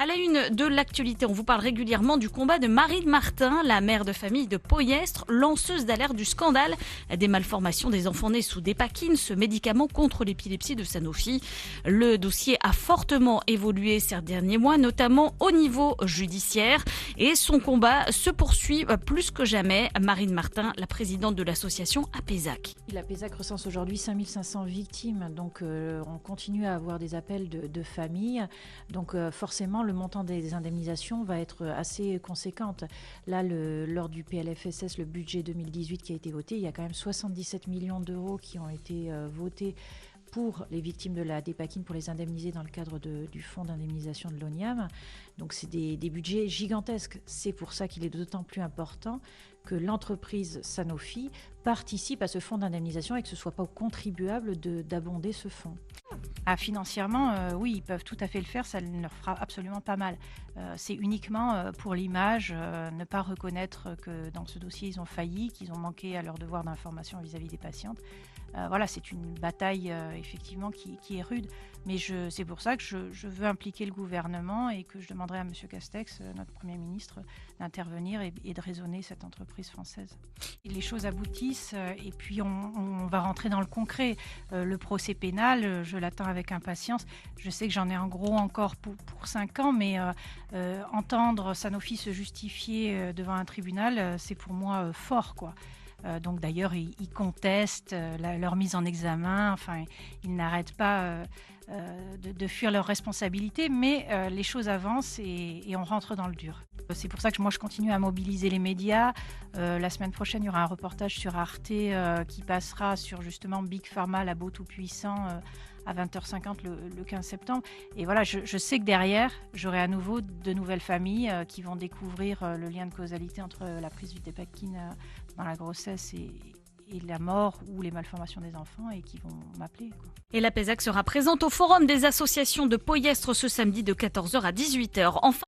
À la une de l'actualité, on vous parle régulièrement du combat de Marine Martin, la mère de famille de Poyestre, lanceuse d'alerte du scandale des malformations des enfants nés sous Dépakine, ce médicament contre l'épilepsie de Sanofi. Le dossier a fortement évolué ces derniers mois, notamment au niveau judiciaire, et son combat se poursuit plus que jamais. Marine Martin, la présidente de l'association APESAC. L'APESAC recense aujourd'hui 5500 victimes, donc on continue à avoir des appels de familles, donc forcément le montant des indemnisations va être assez conséquente. Là, lors du PLFSS, le budget 2018 qui a été voté, il y a quand même 77 millions d'euros qui ont été votés pour les victimes de la Dépakine, pour les indemniser dans le cadre du fonds d'indemnisation de l'ONIAM. Donc c'est des budgets gigantesques. C'est pour ça qu'il est d'autant plus important que l'entreprise Sanofi participe à ce fonds d'indemnisation et que ce ne soit pas aux contribuables d'abonder ce fonds. Financièrement, oui, ils peuvent tout à fait le faire, ça ne leur fera absolument pas mal. C'est uniquement pour l'image, ne pas reconnaître que dans ce dossier ils ont failli, qu'ils ont manqué à leur devoir d'information vis-à-vis des patientes. Voilà, c'est une bataille effectivement qui est rude, mais c'est pour ça que je veux impliquer le gouvernement et que je demanderai à M. Castex, notre Premier ministre, d'intervenir et de raisonner cette entreprise française. Et les choses aboutissent et puis on va rentrer dans le concret. Le procès pénal, je l'attends avec impatience. Je sais que j'en ai en gros encore pour 5 ans, mais entendre Sanofi se justifier devant un tribunal, c'est pour moi fort, quoi. Donc d'ailleurs, ils contestent leur mise en examen, enfin, ils n'arrêtent pas de fuir leurs responsabilités, mais les choses avancent et on rentre dans le dur. C'est pour ça que moi je continue à mobiliser les médias. La semaine prochaine, il y aura un reportage sur Arte qui passera sur justement Big Pharma, labo tout puissant, à 20h50 le 15 septembre. Et voilà, je sais que derrière, j'aurai à nouveau de nouvelles familles qui vont découvrir le lien de causalité entre la prise du Dépakine dans la grossesse et la mort ou les malformations des enfants et qui vont m'appeler, quoi. Et l'APESAC sera présente au Forum des associations de Poyestre ce samedi de 14h à 18h. Enfin,